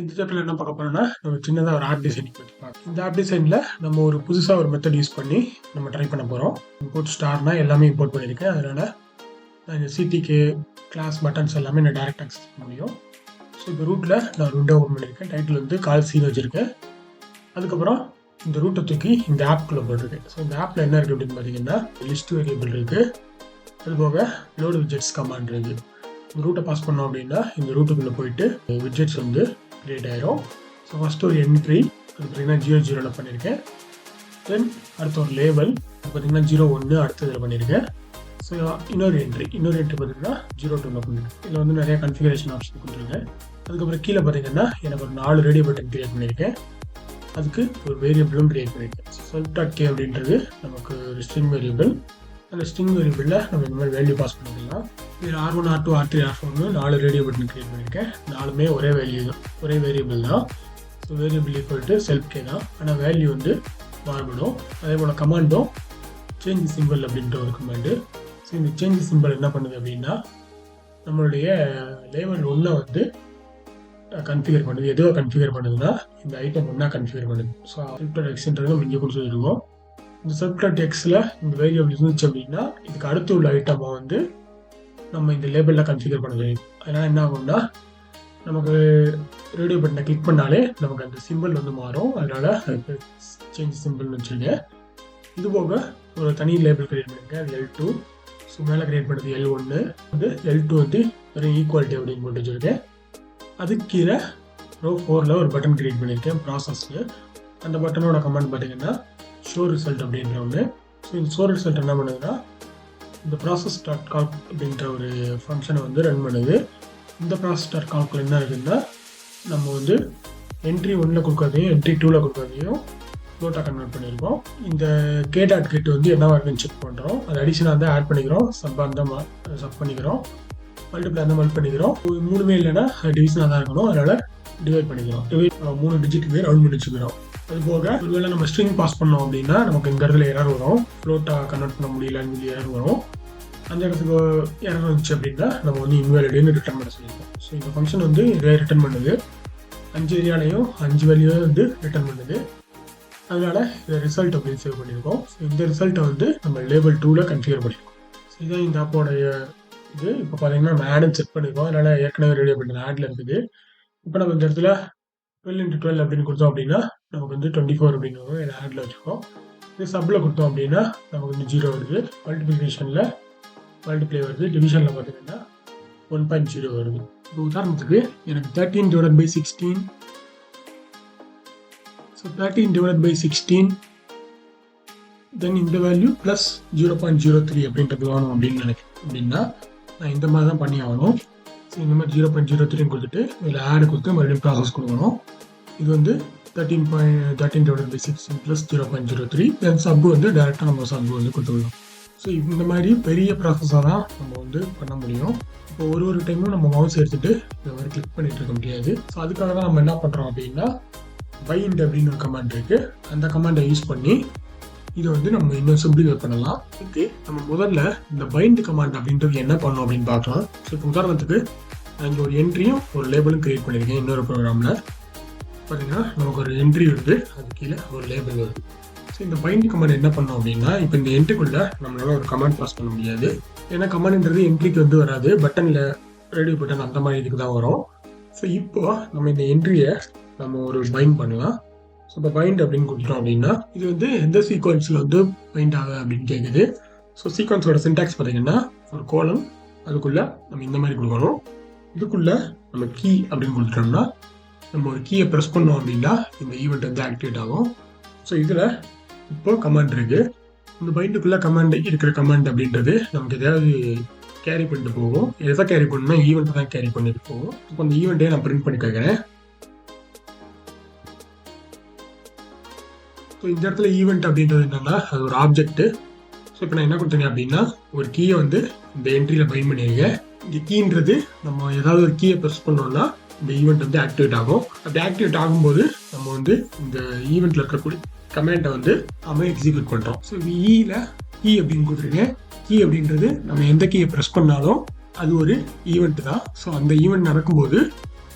இந்த சாப்டர்ல என்ன பார்க்க போறோம்னா நம்ம சின்னதாக ஒரு ஆப் டிசைனிங் பற்றி பார்க்கலாம். இந்த ஆப் டிசைனில் நம்ம ஒரு புதுசாக ஒரு மெத்தட் யூஸ் பண்ணி நம்ம ட்ரை பண்ண போகிறோம். இம்போர்ட் ஸ்டார்னா எல்லாமே இம்போர்ட் பண்ணியிருக்கேன். அதனால் நான் இந்த சிடிக்கு கிளாஸ் பட்டன்ஸ் எல்லாமே நான் டேரெக்ட் ஆக்சஸ் பண்ண முடியும். ஸோ இப்போ ரூட்டில் நான் ஒரு விண்டோ ஓப்பன் பண்ணியிருக்கேன். டைட்டில் வந்து கால் சீன் வச்சுருக்கேன். அதுக்கப்புறம் இந்த ரூட்டை தூக்கி இந்த ஆப்குள்ளே போட்டிருக்கேன். ஸோ இந்த ஆப்பில் என்ன இருக்குது அப்படின்னு பார்த்தீங்கன்னா லிஸ்ட் வேரியபிள் இருக்குது. அதுபோக லோடு விட்ஜெட்ஸ் கமாண்ட் இருக்குது. இந்த ரூட்டை பாஸ் பண்ணோம் அப்படின்னா இந்த ரூட்டுக்குள்ளே போயிட்டு விட்ஜெட்ஸ் வந்து கிரியேட் ஆயிரும். ஸோ ஃபஸ்ட்டு ஒரு என்ட்ரி அது பார்த்தீங்கன்னா 00 பண்ணியிருக்கேன். தென் அடுத்த ஒரு லேபிள் அது பார்த்தீங்கன்னா 01 அடுத்ததில் பண்ணியிருக்கேன். ஸோ இன்னொரு என்ட்ரி பார்த்தீங்கன்னா 02 பண்ணியிருக்கேன். இதில் வந்து நிறைய கன்ஃபிகரேஷன் ஆப்ஷன் கொடுத்துருக்கேன். அதுக்கப்புறம் கீழே பார்த்தீங்கன்னா எனக்கு ஒரு 4 ரேடியோ பட்டன் கிரியேட் பண்ணியிருக்கேன். அதுக்கு ஒரு வேரியபிளும் கிரியேட் பண்ணியிருக்கேன். self.k அப்படின்றது நமக்கு ஒரு ஸ்ட்ரிங் வேரியபிள். அந்த ஸ்ட்ரிங் வேரியபிளில் நம்ம இந்த மாதிரி வேல்யூ பாஸ் பண்ணிக்கலாம். இதில் R1, R2, R3, R4 4 radio button create பண்ணியிருக்கேன். 4மே ஒரே வேல்யூ தான், ஒரே வேரியபிள் தான். So variable equal to self.k தான். ஆனால் வேல்யூ வந்து மாறுபடும். அதே போல் கமாண்டும் சேஞ்ச் சிம்பிள் அப்படின்ற ஒரு கமாண்டு. ஸோ இந்த சேஞ்ச் சிம்பிள் என்ன பண்ணுது அப்படின்னா நம்மளுடைய லேபிள் 1 வந்து கன்ஃபிகர் பண்ணுது. எதுவாக கன்ஃபிகர் பண்ணுதுன்னா இந்த ஐட்டம் ஒன்றா கன்ஃபிகர் பண்ணுது. ஸோ self.xன்றது நம்ம இங்கே கொடுத்துருக்கோம். இந்த self.xல இந்த வேரியபிள் இருந்துச்சு அப்படின்னா இதுக்கு அடுத்து உள்ள ஐட்டமாக வந்து நம்ம இந்த லேபிளில் கன்ஃபிகர் பண்ண முடியும். அதனால் என்ன ஆகும்னா நமக்கு ரேடியோ பட்டனை கிளிக் பண்ணாலே நமக்கு அந்த சிம்பிள் வந்து மாறும். அதனால் சேஞ்ச் சிம்பிள்னு வச்சுருக்கேன். இது போக ஒரு தனி லேபிள் கிரியேட் பண்ணியிருக்கேன். அது L2. ஸோ மேலே கிரியேட் பண்ணது L1 வந்து L2 வந்து வெறும் ஈக்குவாலிட்டி அப்படின்னு போட்டு வச்சுருக்கேன். அதுக்கு கீழே ரோ 4ல் ஒரு பட்டன் கிரியேட் பண்ணியிருக்கேன் ப்ராசஸ்க்கு. அந்த பட்டனோட கமெண்ட் பார்த்தீங்கன்னா ஷோ ரிசல்ட் அப்படின்ற ஒன்று. ஸோ இந்த ஷோ ரிசல்ட் என்ன பண்ணுதுன்னா இந்த process.calc அப்படின்ற ஒரு ஃபங்க்ஷனை வந்து ரன் பண்ணுது. இந்த process.calc என்ன இருக்குதுன்னா நம்ம வந்து என்ட்ரி 1ல் கொடுக்கறதையும் என்ட்ரி 2ல் கொடுக்கறதையும் ஃப்ளோட்டாக கன்வெர்ட் பண்ணியிருக்கோம். இந்த k.get வந்து என்னவா இருக்குன்னு செக் பண்ணுறோம். அது அடிஷனாக இருந்தால் ஆட் பண்ணிக்கிறோம், சப்பாக இருந்தால் சப் பண்ணிக்கிறோம், மல்டிப்ளை இருந்தால் மல்ட் பண்ணிக்கிறோம். 3மே இல்லைன்னா டிவிஷனாக தான் இருக்கணும். அதனால் டிவைட் பண்ணிக்கிறோம். 3 டிஜிட்டுக்கு ரவுண்ட் பண்ணி வச்சுக்கிறோம். அது போக ஒருவேளை நம்ம ஸ்ட்ரிங் பாஸ் பண்ணோம் அப்படின்னா நமக்கு இந்த இடத்துல எரர் வரும். ஃப்ளோட்டாக கன்வெர்ட் பண்ண முடியலன்னு சொல்லி எரர் வரும். அந்த இடத்துக்கு எரர் வந்துச்சு அப்படின்னா நம்ம வந்து இன்வேலிடுன்னு ரிட்டர்ன் பண்ண சொல்லியிருக்கோம். ஸோ இந்த ஃபங்க்ஷன் வந்து இதை ரிட்டர்ன் பண்ணுது. 5 ஏரியாலையும் 5 வேல்யூவை வந்து ரிட்டர்ன் பண்ணுது. அதனால் இதை ரிசல்ட் அப்படின்னு சேவ் பண்ணியிருக்கோம். ஸோ இந்த ரிசல்ட்டை வந்து நம்ம லேபிள் 2ல் கன்ஃபிகர் பண்ணியிருக்கோம். ஸோ இதுதான் இந்த ஆப்போடைய இது. இப்போ பார்த்தீங்கன்னா நம்ம ஆடுன்னு செட் பண்ணியிருக்கோம். அதனால் ஏற்கனவே ரேடியோ பட்டன் ஆடில் இருக்குது. இப்போ நம்ம இந்த இடத்துல 12x12 அப்படின்னு கொடுத்தோம் அப்படின்னா நமக்கு வந்து 24 அப்படின்னு இதை ஆடில் வச்சுருக்கோம். இது சப்பில் கொடுத்தோம் அப்படின்னா நமக்கு வந்து 0 வருது. மல்டிப்ளிகேஷனில் மல்டிப்ளை வருது. டிவிஷனில் பார்த்தீங்கன்னா 1.0 வருது. இப்போ உதாரணத்துக்கு எனக்கு 13/16 ஸோ 13/16 தென் இந்த வேல்யூ ப்ளஸ் 0.03 அப்படின்றது வேணும் அப்படின்னு நினைக்கிறேன். அப்படின்னா நான் இந்த மாதிரி தான் பண்ணி ஆகணும். ஸோ இந்த மாதிரி 0.03 கொடுத்துட்டு இதில் ஆடு கொடுத்து மறுபடியும் ப்ராசஸ் கொடுக்கணும். இது வந்து 13/16 ப்ளஸ் 0.03 தென் சப்பு வந்து டேரெக்டாக நம்ம சப்பு வந்து கொடுத்துடலாம். ஸோ இந்த மாதிரி பெரிய ப்ராசஸாக தான் நம்ம வந்து பண்ண முடியும். இப்போ ஒரு டைமும் நம்ம மவுஸ் எடுத்துகிட்டு இந்த மாதிரி கிளிக் பண்ணிகிட்டு இருக்க முடியாது. ஸோ அதுக்காக தான் நம்ம என்ன பண்ணுறோம் அப்படின்னா பைண்ட் அப்படின்னு ஒரு கமாண்ட் இருக்குது. அந்த கமாண்டை யூஸ் பண்ணி இதை வந்து நம்ம இன்னும் சிம்பிளிஃபை பண்ணலாம். இதுக்கு நம்ம முதல்ல இந்த பைண்ட் கமாண்ட் அப்படின்றது என்ன பண்ணணும் அப்படின்னு பார்க்கலாம். ஸோ இப்போ உதாரணத்துக்கு நான் இங்கே ஒரு என்ட்ரியும் ஒரு லேபிளும் கிரியேட் பண்ணியிருக்கேன். இன்னொரு ப்ரோக்ராமில் பார்த்தீங்கன்னா நமக்கு ஒரு என்ட்ரி வருது, அது கீழே ஒரு லேபிள் வருது. ஸோ இந்த பைண்ட் கமாண்ட் என்ன பண்ணோம் அப்படின்னா இப்போ இந்த என்ட்ரிக்குள்ளே நம்மளால ஒரு கமாண்ட் பாஸ் பண்ண முடியாது. ஏன்னா கமாண்ட்ன்றது என்ட்ரிக்கு வந்து வராது, பட்டனில் ரேடியோ பட்டன் அந்த மாதிரி இதுக்கு தான் வரும். ஸோ இப்போ நம்ம இந்த என்ட்ரியை நம்ம ஒரு பைண்ட் பண்ணலாம். ஸோ இப்போ பைண்ட் அப்படின்னு கொடுத்துட்டோம் அப்படின்னா இது வந்து எந்த சீக்வன்ஸில் வந்து பைண்ட் ஆகுது அப்படின்னு கேட்குது. ஸோ சீக்வன்ஸோட சின்டாக்ஸ் பார்த்தீங்கன்னா ஒரு கோலம், அதுக்குள்ளே நம்ம இந்த மாதிரி கொடுக்கணும். இதுக்குள்ளே நம்ம கீ அப்படின்னு கொடுத்துட்டோம்னா நம்ம ஒரு கீயை ப்ரெஸ் பண்ணோம் அப்படின்னா இந்த ஈவெண்ட் வந்து ஆக்டிவேட் ஆகும். ஸோ இதில் இப்போ கமாண்ட் இருக்குது. இந்த பைண்டுக்குள்ளே கமாண்ட் இருக்கிற கமாண்ட் அப்படின்றது நமக்கு எதாவது கேரி பண்ணிட்டு போகும். எதை கேரி பண்ணணும்னா ஈவெண்ட்டை தான் கேரி பண்ணிட்டு போகும். இப்போ அந்த ஈவெண்ட்டே நான் பிரிண்ட் பண்ணி கேட்குறேன். ஸோ இந்த இடத்துல ஈவெண்ட் அப்படின்றது என்னென்னா அது ஒரு ஆப்ஜெக்ட்டு. ஸோ இப்போ நான் என்ன கொடுத்தேங்க அப்படின்னா ஒரு கீயை வந்து இந்த என்ட்ரியில் பைண்ட் பண்ணியிருக்கேன். இந்த கீன்றது நம்ம ஏதாவது ஒரு கீயை ப்ரெஸ் பண்ணோம்னா இந்த ஈவெண்ட் வந்து ஆக்டிவேட் ஆகும். அப்படி ஆக்டிவேட் ஆகும்போது நம்ம வந்து இந்த ஈவெண்ட்டில் இருக்கக்கூடிய கமெண்ட்டை வந்து நம்ம எக்ஸிக்யூட் பண்ணுறோம். ஸோ இயில் கீ அப்படின்னு கொடுத்துருக்கேன். கீ அப்படின்றது நம்ம எந்த கீயை ப்ரெஸ் பண்ணாலும் அது ஒரு ஈவெண்ட் தான். ஸோ அந்த ஈவெண்ட் நடக்கும்போது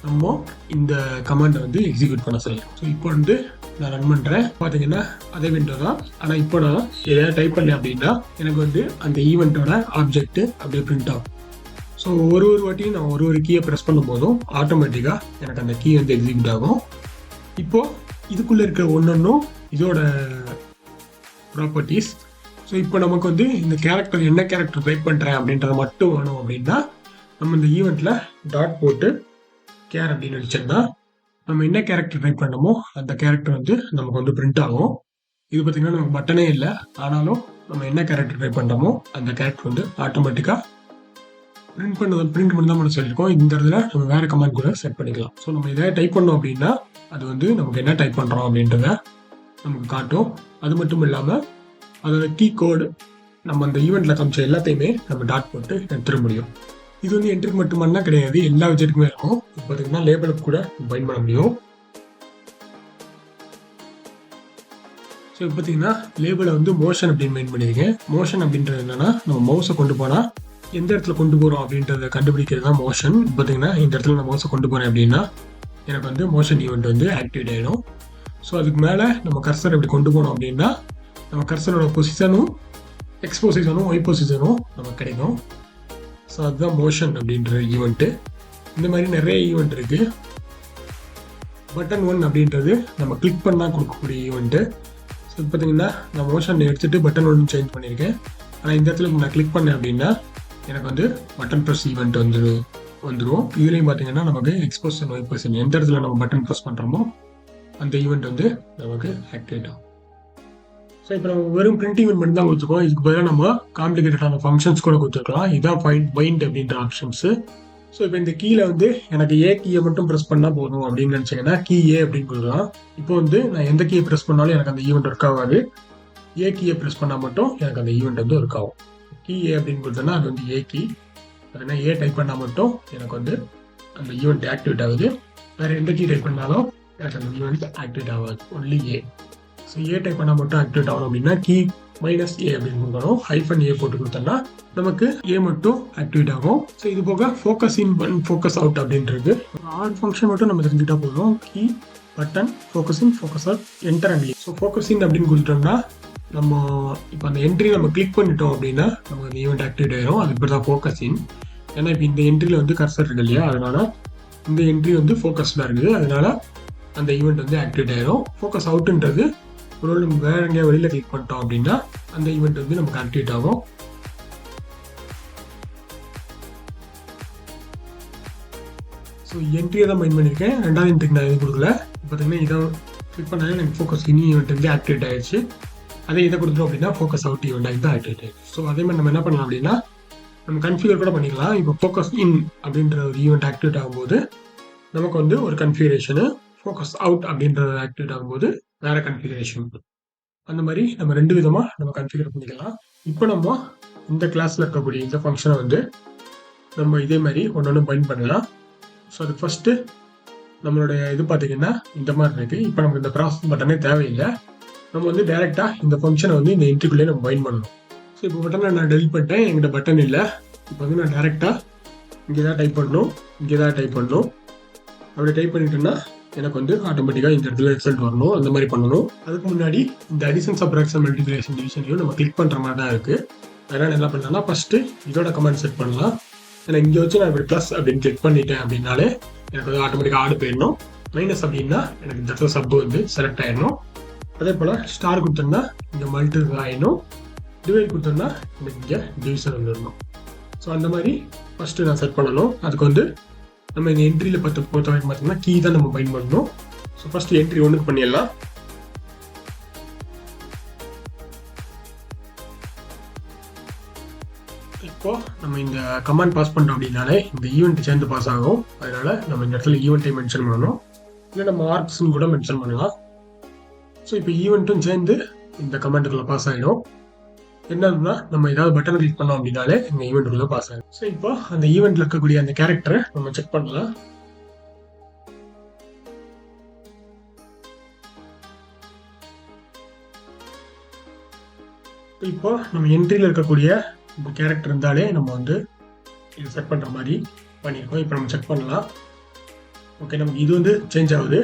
நம்ம இந்த கமாண்டை வந்து எக்ஸிக்யூட் பண்ண சொல்லிடும். ஸோ இப்போ வந்து நான் ரன் பண்ணுறேன். பார்த்தீங்கன்னா அதே விண்டோ தான். ஆனால் இப்போ நான் எதாவது டைப் பண்ணேன் அப்படின்னா எனக்கு வந்து அந்த ஈவெண்ட்டோட ஆப்ஜெக்ட் அப்படியே பிரிண்ட் ஆகும். ஸோ ஒரு வாட்டியும் நான் ஒரு கீயை ப்ரெஸ் பண்ணும் போதும் ஆட்டோமேட்டிக்காக எனக்கு அந்த கீ வந்து எக்ஸிக்யூட் ஆகும். இப்போது இதுக்குள்ளே இருக்கிற ஒன்றும் இதோட ப்ராப்பர்ட்டிஸ். ஸோ இப்போ நமக்கு வந்து இந்த கேரக்டர் என்ன கேரக்டர் டைப் பண்ணுறேன் அப்படின்றத மட்டும் வேணும் அப்படின்னா நம்ம இந்த ஈவெண்ட்டில் டாட் போட்டு கேர் அப்படின்னு அடிச்சோம்னா நம்ம என்ன கேரக்டர் டைப் பண்ணமோ அந்த கேரக்டர் வந்து நமக்கு வந்து பிரிண்ட் ஆகும். இது பார்த்திங்கன்னா நமக்கு பட்டனே இல்லை, ஆனாலும் நம்ம என்ன கேரக்டர் டைப் பண்ணுறோமோ அந்த கேரக்டர் வந்து ஆட்டோமேட்டிக்காக பிரிண்ட் பண்ணி தான் பண்ண சொல்லியிருக்கோம். இந்த இடத்துல நம்ம வேறு கமெண்ட் கூட செட் பண்ணிக்கலாம். ஸோ நம்ம இதை டைப் பண்ணோம் அப்படின்னா அது வந்து நமக்கு என்ன டைப் பண்ணுறோம் அப்படின்றத நமக்கு காட்டும். அது மட்டும் இல்லாமல் அதோட கீ கோடு நம்ம அந்த ஈவெண்ட்டில் காமிச்ச எல்லாத்தையுமே நம்ம டாட் போட்டு எடுத்துட முடியும். இது வந்து என்ட்ரிக்கு மட்டுமானா கிடையாது, எல்லா விஜெட்டுக்குமே இருக்கும். இப்போ பார்த்தீங்கன்னா லேபிளுக்கு கூட பைண்ட் பண்ண முடியும். ஸோ இப்போ பார்த்தீங்கன்னா லேபிளை வந்து மோஷன் அப்படின்னு மெயின் பண்ணியிருக்கேன். மோஷன் அப்படின்றது என்னன்னா நம்ம மவுஸை கொண்டு போனால் எந்த இடத்துல கொண்டு போகிறோம் அப்படின்றத கண்டுபிடிக்கிறது தான் மோஷன். பார்த்தீங்கன்னா இந்த இடத்துல நான் மவுஸை கொண்டு போகிறேன் அப்படின்னா எனக்கு வந்து மோஷன் ஈவெண்ட் வந்து ஆக்டிவேட் ஆகிடும். ஸோ அதுக்கு மேலே நம்ம கர்சர் எப்படி கொண்டு போனோம் அப்படின்னா நம்ம கர்சரோட பொசிஷனும் எக்ஸ் பொசிஷனும் ஒய் பொசிஷனும் நமக்கு கிடைக்கும். ஸோ அதுதான் மோஷன் அப்படின்ற ஈவெண்ட்டு. இந்த மாதிரி நிறைய ஈவெண்ட் இருக்குது. பட்டன் 1 அப்படின்றது நம்ம கிளிக் பண்ணால் கொடுக்கக்கூடிய ஈவெண்ட்டு. ஸோ இப்போ பார்த்தீங்கன்னா நான் மோஷன் எடுத்துகிட்டு பட்டன் 1 சேஞ்ச் பண்ணியிருக்கேன். ஆனால் இந்த இடத்துல நான் கிளிக் பண்ணேன் அப்படின்னா எனக்கு வந்து பட்டன் ப்ரெஸ் ஈவெண்ட் வந்துடும். இதுலேயும் பார்த்தீங்கன்னா நமக்கு எக்ஸ் பொசிஷன் ஒய் பொசிஷன் எந்த இடத்துல நம்ம பட்டன் ப்ரெஸ் பண்ணுறோமோ அந்த ஈவெண்ட் வந்து நமக்கு ஆக்டிவேட் ஆகும். ஸோ இப்போ நம்ம வெறும் பிரிண்ட் ஈவெண்ட் மட்டும் தான் கொடுத்துருக்கோம். இதுக்கு பதிலாக நம்ம காம்ப்ளிகேட்டடான ஃபங்க்ஷன்ஸ் கூட கொடுத்துருக்கலாம். இதுதான் பைண்ட் அப்படின்ற ஆப்ஷன்ஸு. ஸோ இப்போ இந்த கீழே வந்து எனக்கு ஏ கீயை மட்டும் ப்ரெஸ் பண்ணால் போதும் அப்படின்னு நினச்சிங்கன்னா கீ ஏ அப்படின்னு கொடுக்கலாம். இப்போ வந்து நான் எந்த கீயை ப்ரெஸ் பண்ணாலும் எனக்கு அந்த ஈவெண்ட் ஒர்க் ஆகாது. ஏ கீயை ப்ரெஸ் பண்ணால் மட்டும் எனக்கு அந்த ஈவெண்ட் வந்து ஒர்க் ஆகும். கீ ஏ அப்படின்னு கொடுத்தோன்னா அது வந்து ஏ கீ. அதுனா ஏ டைப் பண்ணால் மட்டும் எனக்கு வந்து அந்த ஈவெண்ட் ஆக்டிவேட் ஆகுது. வேறு எந்த கீ டைப் பண்ணாலும் எனக்கு அந்த ஈவெண்ட் ஆக்டிவேட் ஆகாது, ஒன்லி ஏ. ஸோ ஏ டைப் பண்ணால் மட்டும் ஆக்டிவேட் ஆகணும் அப்படின்னா கீ -A அப்படின்னு கொடுக்கணும். -A போட்டு கொடுத்தோம்னா நமக்கு ஏ மட்டும் ஆக்டிவேட் ஆகும். ஸோ இது போக ஃபோக்கஸ் இன் ஃபோக்கஸ் அவுட் அப்படின்றது ஆட் ஃபங்க்ஷன் மட்டும் நம்ம தெரிஞ்சுட்டா போதும். Key button focus in focus out enter and leave. So focus in அப்படின்னு கொடுத்துட்டோம்னா நம்ம இப்போ அந்த என்ட்ரி நம்ம கிளிக் பண்ணிட்டோம் அப்படின்னா நமக்கு அந்த ஈவெண்ட் ஆக்டிவேட் ஆயிரும். அது இப்படி தான் ஃபோக்கஸ் இன். ஏன்னா இப்போ இந்த என்ட்ரியில் வந்து கர்சர் இருக்கு இல்லையா, அதனால இந்த என்ட்ரி வந்து ஃபோக்கஸ்டாக இருக்குது, அதனால அந்த ஈவெண்ட் வந்து ஆக்டிவேட் ஆயிரும். ஃபோக்கஸ் அவுட்ன்றது ஒரு நம்ம வேற எங்கேயா வெளியில் கிளிக் பண்ணிட்டோம் அப்படின்னா அந்த ஈவெண்ட் வந்து நமக்கு ஆக்டிவேட் ஆகும். ஸோ என்ட்ரியை தான் மைண்ட் பண்ணியிருக்கேன். ரெண்டாவது என்ட்ரிக்கு நான் எதுவும் கொடுக்கல. பார்த்தீங்கன்னா இதை கிளிக் பண்ணாலே எனக்கு ஃபோக்கஸ் இன் ஈவெண்ட் வந்து ஆக்டிவேட் ஆயிடுச்சு. அதே இதை கொடுத்துட்டோம் அப்படின்னா ஃபோக்கஸ் அவுட் ஈவெண்ட் ஆகி தான் ஆக்டிவேட் ஆயிடுச்சு. ஸோ அதே மாதிரி நம்ம என்ன பண்ணலாம் அப்படின்னா நம்ம கன்ஃபிகர் கூட பண்ணிக்கலாம். இப்போ ஃபோக்கஸ் இன் அப்படின்ற ஒரு ஈவெண்ட் ஆக்டிவேட் ஆகும்போது நமக்கு வந்து ஒரு கன்ஃபிகரேஷனு, ஃபோக்கஸ் அவுட் அப்படின்றது ஆக்டிவேட் ஆகும்போது வேற கன்ஃபிகரேஷன். அந்த மாதிரி நம்ம 2 விதமாக நம்ம கன்ஃபிகர் பண்ணிக்கலாம். இப்போ நம்ம இந்த கிளாஸில் இருக்கக்கூடிய இந்த ஃபங்க்ஷனை வந்து நம்ம இதே மாதிரி ஒன்று பைண்ட் பண்ணலாம். ஸோ அதுக்கு ஃபஸ்ட்டு நம்மளுடைய இது பார்த்தீங்கன்னா இந்த மாதிரி இருக்குது. இப்போ நமக்கு இந்த ப்ராசஸ் பட்டனே தேவையில்லை. நம்ம வந்து டைரெக்டாக இந்த ஃபங்க்ஷனை வந்து இந்த என்ட்ரிக்குள்ளே நம்ம பைண்ட் பண்ணணும். ஸோ இப்போ பட்டனை நான் டெலிட் பண்ணிட்டேன், என்கிட்ட பட்டன் இல்லை. இப்போ வந்து நான் டேரெக்டாக இங்கே தான் டைப் பண்ணணும், அப்படி டைப் பண்ணிட்டேன்னா எனக்கு வந்து ஆட்டோமேட்டிக்காக இந்த இடத்துல ரிசல்ட் வரணும். அந்த மாதிரி பண்ணணும். அதுக்கு முன்னாடி இந்த அடிஷன், சப்ட்ராக்ஷன், மல்டிப்ளிகேஷன், டிவிஷனையும் நம்ம கிளிக் பண்ணுற மாதிரி தான் இருக்குது. அதனால் என்ன பண்ணலாம்னா ஃபஸ்ட்டு இதோட கமெண்ட் செட் பண்ணலாம். ஏன்னா இங்கே வச்சு நான் இப்படி ப்ளஸ் அப்படின்னு கிளிக் பண்ணிட்டேன் அப்படின்னாலே எனக்கு வந்து ஆட்டோமேட்டிக்காக ஆடு போயிடணும். மைனஸ் அப்படின்னா எனக்கு இந்த இடத்துல சப்பு வந்து செலக்ட் ஆகிடணும். அதே போல் ஸ்டார் கொடுத்தோம்னா இங்கே மல்டி ஆகிடணும். டிவைட் கொடுத்தோம்னா எனக்கு இங்கே டிவிஷன் வந்துடணும். ஸோ அந்த மாதிரி ஃபஸ்ட்டு நான் செட் பண்ணணும். அதுக்கு வந்து நம்ம இந்த என்ட்ரியில் பொறுத்த வரைக்கும் பார்த்தீங்கன்னா கீ தான் நம்ம பைண்ட் பண்ணணும். ஸோ ஃபஸ்ட்டு என்ட்ரி 1க்கு பண்ணிடலாம். இப்போ நம்ம இந்த கமாண்ட் பாஸ் பண்ணுறோம் அப்படின்னாலே இந்த ஈவெண்ட் சேர்ந்து பாஸ் ஆகும். அதனால நம்ம இந்த இடத்துல ஈவெண்ட்டை மென்ஷன் பண்ணணும். இல்லை நம்ம ஆர்க்ஸ்ன்னு கூட மென்ஷன் பண்ணலாம். ஸோ இப்போ ஈவெண்ட்டும் சேர்ந்து இந்த கமாண்டுக்குள்ள பாஸ் ஆகிடும். என்னன்னா நம்ம ஏதாவது பட்டன் கிளிக் பண்ணோம் அப்படின்னாலே இந்த ஈவெண்ட்டுக்குள்ள பாஸ் ஆகும். ஸோ இப்போ அந்த ஈவெண்ட்ல இருக்கக்கூடிய அந்த கேரக்டரை நம்ம செக் பண்ணலாம். இப்போ நம்ம என்ட்ரியில் இருக்கக்கூடிய இந்த கேரக்டர் இருந்தாலே நம்ம வந்து இது செட் பண்ணுற மாதிரி பண்ணியிருக்கோம். இப்போ நம்ம செக் பண்ணலாம். ஓகே, நமக்கு இது வந்து சேஞ்ச் ஆகுது.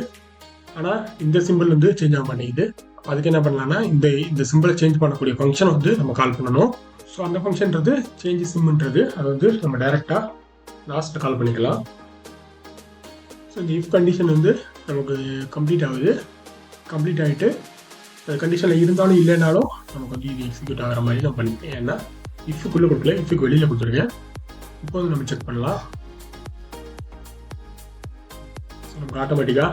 ஆனால் இந்த சிம்பிள் வந்து சேஞ்ச் ஆக மாட்டேங்குது. அதுக்கு என்ன பண்ணலாம்னா இந்த இந்த சிம்பிளை சேஞ்ச் பண்ணக்கூடிய ஃபங்க்ஷன் வந்து நம்ம கால் பண்ணணும். ஸோ அந்த ஃபங்க்ஷன்றது சேஞ்ச் சிம்ன்றது அது வந்து நம்ம டைரெக்டாக லாஸ்ட்டில் கால் பண்ணிக்கலாம். ஸோ இந்த இஃப் கண்டிஷன் வந்து நமக்கு கம்ப்ளீட் ஆகுது. கம்ப்ளீட் ஆகிட்டு அந்த கண்டிஷனில் இருந்தாலும் இல்லைனாலும் நமக்கு வந்து இது எக்ஸிக்யூட் ஆகிற மாதிரி நான் பண்ணிட்டேன். ஏன்னா இஃபுக்குள்ளே கொடுக்கல, இஃபுக்கு வெளியில் கொடுத்துருக்கேன். இப்போ வந்து நம்ம செக் பண்ணலாம். ஸோ நமக்கு ஆட்டோமேட்டிக்காக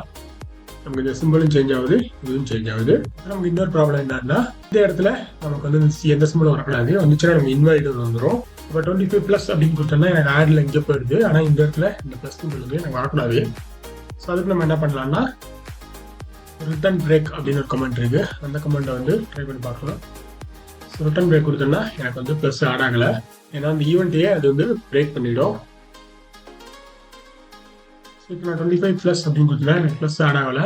நமக்கு இந்த சிம்பிளும் சேஞ்ச் ஆகுது, இதுவும் சேஞ்ச் ஆகுது. நமக்கு இன்னொரு ப்ராப்ளம் என்னன்னா இந்த இடத்துல நமக்கு வந்து எந்த சிம்பிளும் வரக்கூடாது. வந்துச்சுன்னா நமக்கு இன்வாலிட் வந்துடும். இப்போ 25+ அப்படின்னு கொடுத்தோம்னா எனக்கு ஆடில் இங்கே போயிடுது. ஆனால் இந்த இடத்துல இந்த ப்ளஸ் சிம்பிள் வந்து எனக்கு வரக்கூடாது. ஸோ அதுக்கு நம்ம என்ன பண்ணலாம்னா ரிட்டர்ன் பிரேக் அப்படின்னு ஒரு கமெண்ட் இருக்குது. அந்த கமெண்ட்டை வந்து ட்ரை பண்ணி பார்க்கலாம். ஸோ ரிட்டர்ன் பிரேக் கொடுத்தோம்னா எனக்கு வந்து ப்ளஸ் ஆட் ஆகலை. ஏன்னா அந்த ஈவெண்ட்டையே அது வந்து பிரேக் பண்ணிடும். ஸோ இப்போ நான் 25+ அப்படின்னு கொடுத்தேன்னா எனக்கு ப்ளஸ் ஆட் ஆகலை.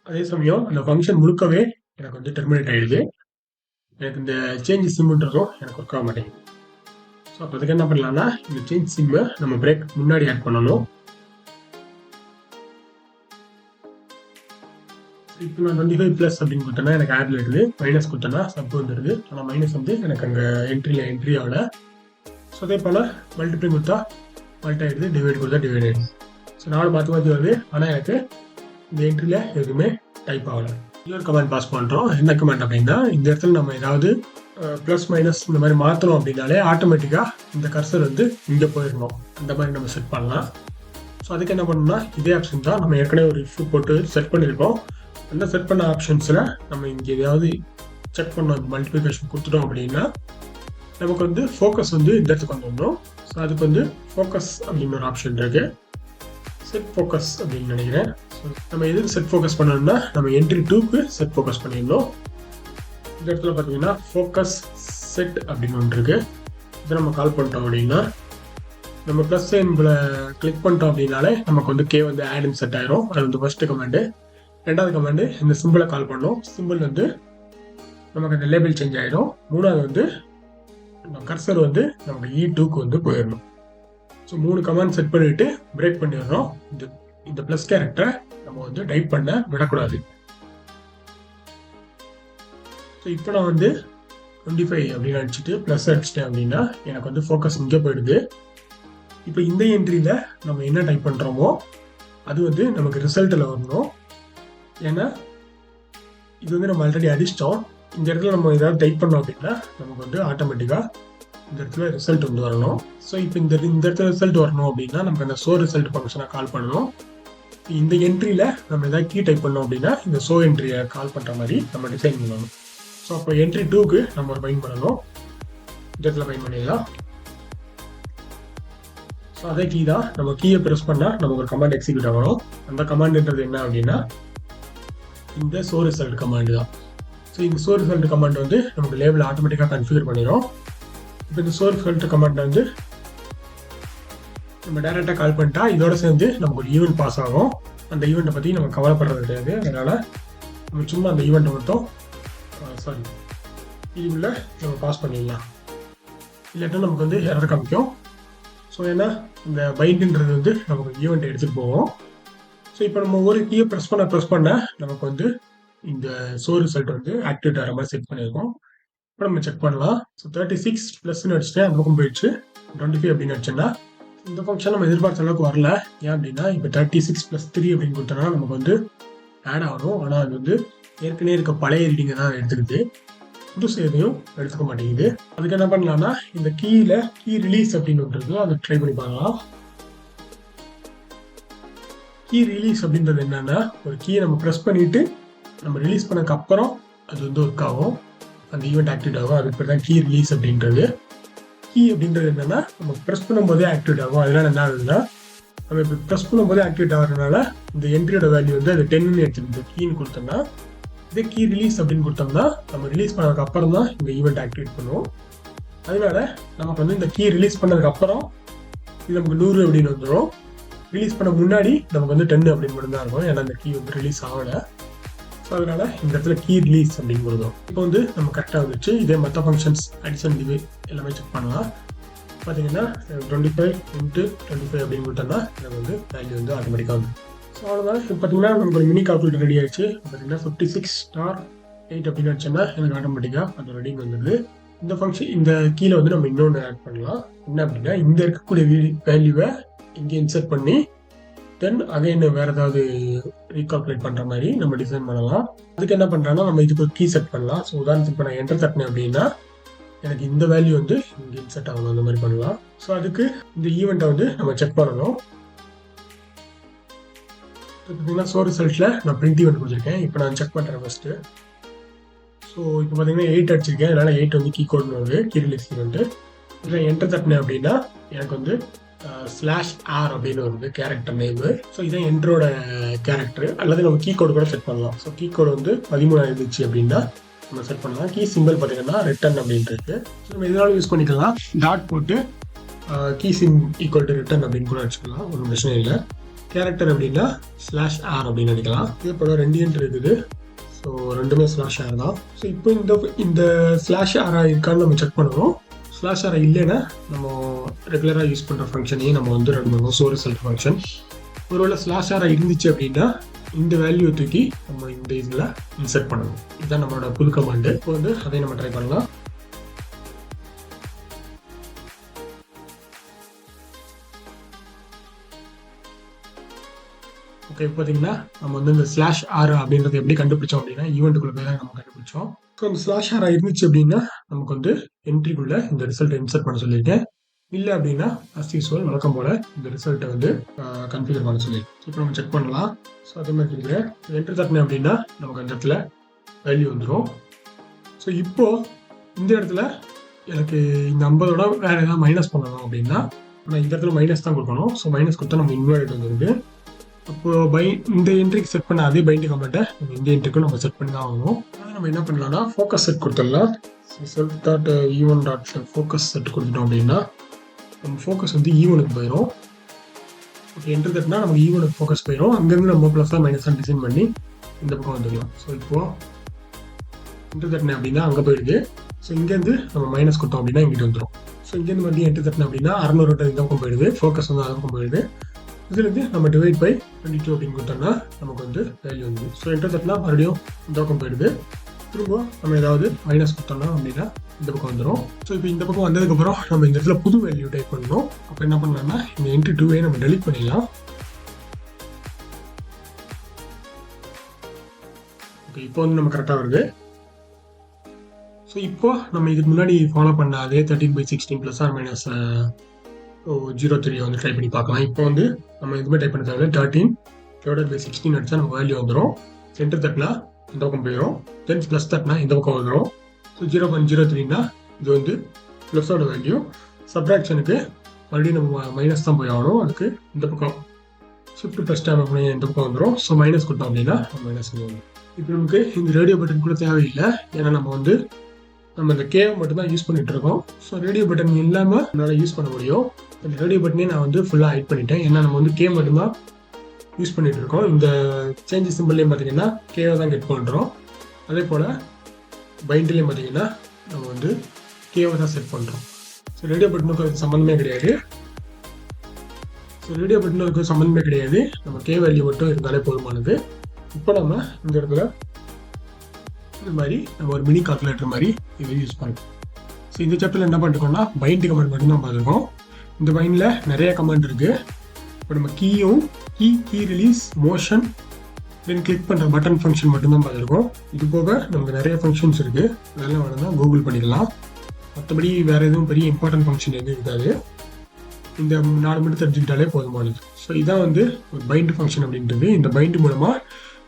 அதே சமயம் அந்த ஃபங்க்ஷன் முழுக்கவே எனக்கு வந்து டெர்மினேட் ஆகிடுது. எனக்கு இந்த சேஞ்ச் சிம்ன்றதும் எனக்கு ஒர்க் ஆக மாட்டேங்குது. ஸோ அப்போ அதுக்கு என்ன பண்ணலாம்னா இந்த சேஞ்ச் சிம்மை நம்ம பிரேக் முன்னாடி ஆட் பண்ணணும். இப்போ நான் 25+ அப்படின்னு கொடுத்தேன்னா எனக்கு ஆடில் இருக்குது. மைனஸ் கொடுத்தேன்னா சப் வந்துடுது. ஆனால் மைனஸ் வந்து எனக்கு அங்கே என்ட்ரி ஆகலை. ஸோ அதே போல் மல்டிப்ளை கொடுத்தா மல்டி ஆகிடுது, டிவைட் கொடுத்தா டிவைட் ஆகிடுது. ஸோ 4 மாற்றி வருது. ஆனால் எனக்கு இந்த என்ட்ரியில் எதுவுமே டைப் ஆகலை. இன்னொரு கமெண்ட் பாஸ் பண்ணுறோம். என்ன கமெண்ட் அப்படின்னா இந்த இடத்துல நம்ம ஏதாவது ப்ளஸ் மைனஸ் இந்த மாதிரி மாற்றணும் அப்படின்னாலே ஆட்டோமேட்டிக்காக இந்த கர்சர் வந்து இங்கே போயிடணும். அந்த மாதிரி நம்ம செட் பண்ணலாம். ஸோ அதுக்கு என்ன பண்ணணும்னா இதே ஆப்ஷன் தான் நம்ம ஏற்கனவே ஒரு இஃப் போட்டு செட் பண்ணியிருக்கோம். அந்த செட் பண்ண ஆப்ஷன்ஸில் நம்ம இங்கே எதாவது செக் பண்ணோம், மல்டிப்ளிகேஷன் கொடுத்துட்டோம் அப்படின்னா நமக்கு வந்து ஃபோக்கஸ் வந்து இந்த இடத்துக்கு வந்துடணும். ஸோ அதுக்கு வந்து ஃபோக்கஸ் அப்படின்னு ஒரு ஆப்ஷன் இருக்குது. செட் ஃபோக்கஸ் அப்படின்னு நினைக்கிறேன். ஸோ நம்ம எதுக்கு செட் ஃபோக்கஸ் பண்ணணும்னா நம்ம என்ட்ரி 2க்கு செட் ஃபோக்கஸ் பண்ணிடணும். இந்த இடத்துல பார்த்தீங்கன்னா ஃபோக்கஸ் செட் அப்படின்னு ஒன்று இருக்குது. இதை நம்ம கால் பண்ணிட்டோம் அப்படின்னா நம்ம ப்ளஸ் சிம்பிளை கிளிக் பண்ணிட்டோம் அப்படின்னாலே நமக்கு வந்து கே வந்து ஆட் செட் ஆயிரும். அது வந்து ஃபர்ஸ்ட் கமாண்டு. ரெண்டாவது கமாண்டு இந்த சிம்பிளை கால் பண்ணோம். சிம்பிள் வந்து நமக்கு அந்த லேபிள் சேஞ்ச் ஆகிடும். மூணாவது வந்து கர்சர் வந்து நமக்கு E2க்கு வந்து போயிடணும். ஸோ 3 கமாண்ட் செட் பண்ணிவிட்டு பிரேக் பண்ணிடுறோம். இந்த ப்ளஸ் கேரக்டரை நம்ம வந்து டைப் பண்ண விடக்கூடாது. ஸோ இப்போ நான் வந்து 25 அப்படின்னு அடிச்சுட்டு ப்ளஸ் அடிச்சிட்டேன் அப்படின்னா எனக்கு வந்து ஃபோக்கஸ் இங்கே போயிடுது. இப்போ இந்த என்ட்ரியில் நம்ம என்ன டைப் பண்ணுறோமோ அது வந்து நமக்கு ரிசல்ட்டில் வரணும். ஏன்னா இது வந்து நம்ம ஆல்ரெடி அடிச்சிட்டோம். இந்த இடத்துல நம்ம ஏதாவது டைப் பண்ணோம் அப்படின்னா நமக்கு வந்து ஆட்டோமேட்டிக்காக இந்த இடத்துல ரிசல்ட் வந்து வரணும். ஸோ இப்போ இந்த இடத்துல ரிசல்ட் வரணும் அப்படின்னா நமக்கு அந்த ஷோ ரிசல்ட் ஃபங்க்ஷனை கால் பண்ணணும். இந்த என்ட்ரியில் நம்ம ஏதாவது கீ டைப் பண்ணோம் அப்படின்னா இந்த ஷோ என்ட்ரியை கால் பண்ணுற மாதிரி நம்ம டிசைன் பண்ணணும். ஸோ அப்போ என்ட்ரி 2க்கு நம்ம ஒரு பைண்ட் பண்ணணும். இந்த இடத்துல பைண்ட் பண்ணிடலாம். ஸோ அதே கீ தான். நம்ம கீயை ப்ரெஸ் பண்ணால் நமக்கு ஒரு கமாண்ட் எக்ஸிக்யூட் ஆகணும். அந்த கமாண்ட்ன்றது என்ன அப்படின்னா இந்த ஷோ ரிசல்ட் கமாண்ட் தான். ஸோ இந்த ஷோ ரிசல்ட் கமாண்ட் வந்து நமக்கு லேபிள் ஆட்டோமேட்டிக்காக கன்ஃபிகர் பண்ணிடும். இப்போ இந்த ஷோ ரிசல்ட் கமாண்ட் வந்து நம்ம டைரெக்டாக கால் பண்ணிட்டா இதோட சேர்ந்து நமக்கு ஒரு ஈவெண்ட் பாஸ் ஆகும். அந்த ஈவெண்ட்டை பற்றி நம்ம கவலைப்படுறது கிடையாது. அதனால் நம்ம சும்மா அந்த ஈவெண்ட்டை மட்டும் இதுக்குள்ள நம்ம பாஸ் பண்ணிடலாம். இல்லாட்டா நமக்கு வந்து எரர் காமிக்கும். ஸோ ஏன்னா இந்த பைண்டுன்றது வந்து நமக்கு ஈவெண்ட்டை எடுத்துகிட்டு போவோம். ஸோ இப்போ நம்ம ஒரு கீயை ப்ரெஸ் பண்ண நமக்கு வந்து இந்த ஷோ ரிசல்ட் வந்து ஆக்டிவேட் ஆகிற மாதிரி செட் பண்ணியிருக்கோம். இப்போ நம்ம செக் பண்ணலாம். ஸோ 36+ அடிச்சுட்டு அந்த பக்கம் போயிடுச்சு. 25 அப்படின்னு அடிச்சோன்னா இந்த ஃபங்க்ஷன் நம்ம எதிர்பார்த்த அளவுக்கு வரல. ஏன் அப்படின்னா இப்போ 36+3 அப்படின்னு கொடுத்தோன்னா நமக்கு வந்து ஆட் ஆகணும். ஆனால் அது வந்து ஏற்கனவே இருக்க பழைய ரீடிங்கை தான் எடுத்துக்குது. புதுசு எதையும் எடுத்துக்க மாட்டேங்குது. அதுக்கு என்ன பண்ணலாம்னா இந்த கீழ கீ ரிலீஸ் அப்படின்னு ஒன்று அதை ட்ரை பண்ணி பார்க்கலாம். கீ ரிலீஸ் அப்படின்றது என்னன்னா ஒரு கீயை நம்ம ப்ரெஸ் பண்ணிட்டு நம்ம ரிலீஸ் பண்ணதுக்கு அப்புறம் அது வந்து ஒர்க் ஆகும், அந்த ஈவெண்ட் ஆக்டிவேட் ஆகும். அதுக்கு பேர் தான் கீ ரிலீஸ் அப்படின்றது. கீ அப்படின்றது என்னன்னா நம்ம ப்ரெஸ் பண்ணும்போதே ஆக்டிவேட் ஆகும். அதனால என்ன ஆகுதுன்னா நம்ம இப்போ ப்ரெஸ் பண்ணும்போதே ஆக்டிவேட் ஆகிறதுனால இந்த என்ட்ரியோட வேல்யூ வந்து அது 10 எடுத்துக்கிட்டு கீன்னு கொடுத்தோம்னா இதே கீ ரிலீஸ் அப்படின்னு கொடுத்தோம்னா நம்ம ரிலீஸ் பண்ணதுக்கு அப்புறம் தான் இந்த ஈவெண்ட் ஆக்டிவேட் பண்ணுவோம். அதனால நமக்கு வந்து இந்த கீ ரிலீஸ் பண்ணதுக்கு அப்புறம் இது நமக்கு 100 அப்படின்னு வந்துடும். ரிலீஸ் பண்ண முன்னாடி நமக்கு வந்து 10 அப்படின்னு மட்டும் தான் இருக்கும். ஏன்னா இந்த கீ வந்து ரிலீஸ் ஆகலை. ஸோ அதனால இந்த இடத்துல கீ ரிலீஸ் அப்படின்னு கொடுக்கும். இப்போ வந்து நம்ம கரெக்டாக வந்துச்சு. இதே மற்ற ஃபங்க்ஷன்ஸ் அடிஷன் இது எல்லாமே செக் பண்ணலாம். பார்த்தீங்கன்னா 25 × 25 அப்படின்னு கொடுத்தோம்னா எனக்கு வந்து வேல்யூ வந்து ஆட்டோமேட்டிக்காக வந்து. ஸோ அவ்வளோதான். இப்போ பார்த்தீங்கன்னா நமக்கு ஒரு மினி கால்குலேட்டர் ரெடி ஆயிடுச்சு. பார்த்தீங்கன்னா 56*8 அப்படின்னு வச்சோம்னா எனக்கு ஆட்டோமேட்டிக்காக அந்த ரெடிங் வந்துடுது. இந்த ஃபங்க்ஷன் இந்த கீழே வந்து நம்ம இன்னொன்று ஆட் பண்ணலாம். என்ன அப்படின்னா இந்த இருக்கக்கூடிய வேல்யூவை இங்கே இன்சர்ட் பண்ணி தென் அகைன் வேறு ஏதாவது ரீகால்குலேட் பண்ணுற மாதிரி நம்ம டிசைன் பண்ணலாம். அதுக்கு என்ன பண்ணுறோன்னா நம்ம இதுக்கு ஒரு கீ செட் பண்ணலாம். ஸோ உதாரணத்துக்கு இப்போ நான் என்டர் தட்டினேன் அப்படின்னா எனக்கு இந்த வேல்யூ வந்து இங்கே இன்சர்ட் ஆகணும், அந்த மாதிரி பண்ணலாம். ஸோ அதுக்கு இந்த ஈவெண்ட்டை வந்து நம்ம செக் பண்ணணும். பார்த்தீங்கன்னா ஸோ ரிசல்ட்டில் நான் பிரிண்ட் ஈவெண்ட் கொடுத்துருக்கேன். இப்போ நான் செக் பண்ணுறேன் ஃபஸ்ட்டு. ஸோ இப்போ பார்த்தீங்கன்னா 8 அடிச்சிருக்கேன். அதனால் 8 வந்து கீ கோட்னு வருது, கீ ரிலீஸ் ஈவெண்ட்டு. இதில் என்டர் தட்டினேன் அப்படின்னா எனக்கு வந்து /R அப்படின்னு வருது கேரக்டர் நேமு. ஸோ இதான் என்ட்ரோட கேரக்டர். அல்லது நம்ம கீ கோடு கூட செட் பண்ணலாம். ஸோ கீ கோடு வந்து 13 இருந்துச்சு அப்படின்னா நம்ம செட் பண்ணலாம். கீ சிம்பிள் பார்த்தீங்கன்னா ரிட்டன் அப்படின்ட்டு இருக்கு. ஸோ நம்ம இதனால யூஸ் பண்ணிக்கலாம். டாட் போட்டு keysym equal to return அப்படின்னு கூட வச்சுக்கலாம், ஒன்றும் பிரச்சனை இல்லை. கேரக்டர் அப்படின்னா /R அப்படின்னு நினைக்கலாம். இதே போல் 2 என்ட்ரு இருக்குது. ஸோ ரெண்டுமே /R தான். ஸோ இப்போ இந்த /R இருக்கான்னு நம்ம செக் பண்ணுறோம். /R இல்லைன்னா நம்ம ரெகுலராக யூஸ் பண்ணுற ஃபங்க்ஷனையும் நம்ம வந்து ரன் பண்ணுவோம், ஸோ ரிசல்ட் ஃபங்க்ஷன். ஒருவேளை /R இருந்துச்சு அப்படின்னா இந்த வேல்யூ தூக்கி நம்ம இந்த இதில் இன்சர்ட் பண்ணணும். இதுதான் நம்மளோட புது கமாண்டு. இப்போ வந்து அதை நம்ம ட்ரை பண்ணலாம். ஓகே, இப்போ பார்த்தீங்கன்னா நம்ம வந்து இந்த /R அப்படின்றது எப்படி கண்டுபிடிச்சோம் அப்படின்னா ஈவெண்ட்டுக்குள்ளே போய் தான் நம்ம கண்டுபிடிச்சோம். ஸோ இந்த /R இருந்துச்சு அப்படின்னா நமக்கு வந்து என்ட்ரிக்குள்ளே இந்த ரிசல்ட்டை இன்சர்ட் பண்ண சொல்லியிருக்கேன். இல்லை அப்படின்னா அஸ் யூஸ்வல் வழக்கம் போல் இந்த ரிசல்ட்டை வந்து கன்ஃபிகர் பண்ண சொல்லியிருக்கேன். இப்போ நம்ம செக் பண்ணலாம். ஸோ அதே மாதிரி இருக்குது என்ட்ரி தட்டினேன் அப்படின்னா நமக்கு அந்த இடத்துல வேல்யூ வந்துடும். ஸோ இப்போது இந்த இடத்துல எனக்கு இந்த 50ஓட வேறு ஏதாவது மைனஸ் பண்ணணும் அப்படின்னா நான் இந்த இடத்துல மைனஸ் தான் கொடுக்கணும். ஸோ மைனஸ் கொடுத்தா நம்ம இன்வாலிட் வந்துருக்கு. அப்போது இந்த என்ட்ரிக்கு செட் பண்ண அதே பைண்டிங் கமெண்ட்டை நம்ம இந்த என்ட்ரிக்கும் நம்ம செட் பண்ணி தான் ஆகணும். அதை நம்ம என்ன பண்ணலாம்னா ஃபோக்கஸ் செட் கொடுத்துடலாம். self.even.focus செட் கொடுத்துட்டோம் அப்படின்னா நம்ம ஃபோக்கஸ் வந்து ஈவனுக்கு போயிடும். ஓகே, என்ட்ரி தட்டினா நமக்கு ஈவனுக்கு ஃபோக்கஸ் போயிடும். அங்கேருந்து நம்ம ப்ளஸ்ஸாக மைனஸாக டிசைன் பண்ணி இந்த பக்கம் வந்துடலாம். ஸோ இப்போது என்ட்ரி தட்டினேன் அப்படின்னா அங்கே போயிடுது. ஸோ இங்கேருந்து நம்ம மைனஸ் கொடுத்தோம் அப்படின்னா இங்கிட்டு வந்துடும். ஸோ இங்கேருந்து மறுபடியும் என்ட்ரி தட்டினேன் அப்படின்னா 600 இந்த பக்கம் போயிடுது. ஃபோக்கஸ் வந்து அந்த பக்கம் போயிடுது. இதுலேருந்து நம்ம டிவைட் பை 22 அப்படின்னு கொடுத்தோம்னா நமக்கு வந்து வேல்யூ வந்து. ஸோ என்ட்ரி தட்டினா மறுபடியும் இந்த பக்கம் போயிடுது. திரும்ப நம்ம ஏதாவது மைனஸ் கொடுத்தோம்னா அப்படின்னா இந்த பக்கம் வந்துடும். ஸோ இப்போ இந்த பக்கம் வந்ததுக்கப்புறம் நம்ம இந்த இடத்துல புது வேல்யூ டைப் பண்ணணும். அப்போ என்ன பண்ணலாம்னா இந்த என்ட்ரி 2 நம்ம டெலிட் பண்ணிடலாம். ஓகே, இப்போ வந்து நம்ம கரெக்டாக வருது. ஸோ இப்போ நம்ம இதுக்கு முன்னாடி ஃபாலோ பண்ண அதே 13/16 ± 0.3 வந்து ட்ரை பண்ணி பார்க்கலாம். இப்போ வந்து நம்ம எதுவுமே டைப் பண்ண தேவையில்லை. 13/16 அடிச்சா நம்ம வேல்யூ வந்துடும். சென்டர் தட்டினா இந்த பக்கம் போயிடும். தென் ப்ளஸ் தட்டினா இந்த பக்கம் வந்துடும். ஸோ 0.03னா இது வந்து ப்ளஸோட வேல்யூ. சப்ராக்ஷனுக்கு மறுபடியும் நம்ம மைனஸ் தான் போய் ஆகணும். அதுக்கு இந்த பக்கம் ஷிஃப்ட் ப்ளஸ் டேம் அப்படின்னா இந்த பக்கம் வந்துடும். ஸோ மைனஸ் கொடுத்தோம் அப்படின்னா மைனஸ் வந்துடும். இப்போ நமக்கு இந்த ரேடியோ பட்டன் கூட தேவையில்லை. ஏன்னா நம்ம இந்த கேவை மட்டும்தான் யூஸ் பண்ணிட்டு இருக்கோம். ஸோ ரேடியோ பட்டன் இல்லாமல் நம்மளால் யூஸ் பண்ண முடியும். இந்த ரேடியோ பட்டனே நான் வந்து ஃபுல்லாக ஹைட் பண்ணிட்டேன். ஏன்னா நம்ம வந்து கே மட்டும்தான் யூஸ் பண்ணிட்டு இருக்கோம். இந்த சேஞ்ச் சிம்பிள்லேயும் பார்த்தீங்கன்னா கேவை தான் கெட் பண்ணுறோம். அதே போல் பைண்ட்லேயும் பார்த்தீங்கன்னா நம்ம வந்து கேவை தான் செட் பண்ணுறோம். ஸோ ரேடியோ பட்டனுக்கு சம்மந்தமே கிடையாது. நம்ம கே வேல்யூ மட்டும் இருந்தாலே போதுமானது. இப்போ நம்ம இந்த இடத்துல இந்த மாதிரி நம்ம ஒரு மினி கால்குலேட்டர் மாதிரி இதை யூஸ் பண்ணுறோம். ஸோ இந்த சாப்டரில் என்ன பண்ணிருக்கோம்னா பைண்ட் கமெண்ட் மட்டும்தான் பார்த்துருக்கோம். இந்த பைண்டில் நிறைய கமெண்ட் இருக்குது. இப்போ நம்ம key release, motion, then click பண்ணுற பட்டன் ஃபங்க்ஷன் மட்டும்தான் பார்த்துருக்கோம். இது போக நமக்கு நிறைய ஃபங்க்ஷன்ஸ் இருக்குது. அதெல்லாம் வேணும்னா கூகுள் பண்ணிக்கலாம். மற்றபடி வேறு எதுவும் பெரிய இம்பார்ட்டன்ட் ஃபங்க்ஷன் எதுவும் இருக்காது. இந்த 4 மட்டும் தெரிஞ்சுக்கிட்டாலே போதுமானது. ஸோ இதான் வந்து ஒரு பைண்ட் ஃபங்க்ஷன் அப்படின்றது. இந்த பைண்ட் மூலமாக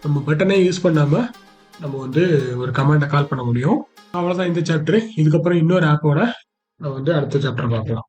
நம்ம பட்டனே யூஸ் பண்ணாமல் நம்ம வந்து ஒரு கமாண்டை கால் பண்ண முடியும். அவ்வளோதான் இந்த சாப்டர். இதுக்கப்புறம் இன்னொரு ஆப்போட நம்ம வந்து அடுத்த சாப்டர் பார்க்கலாம்.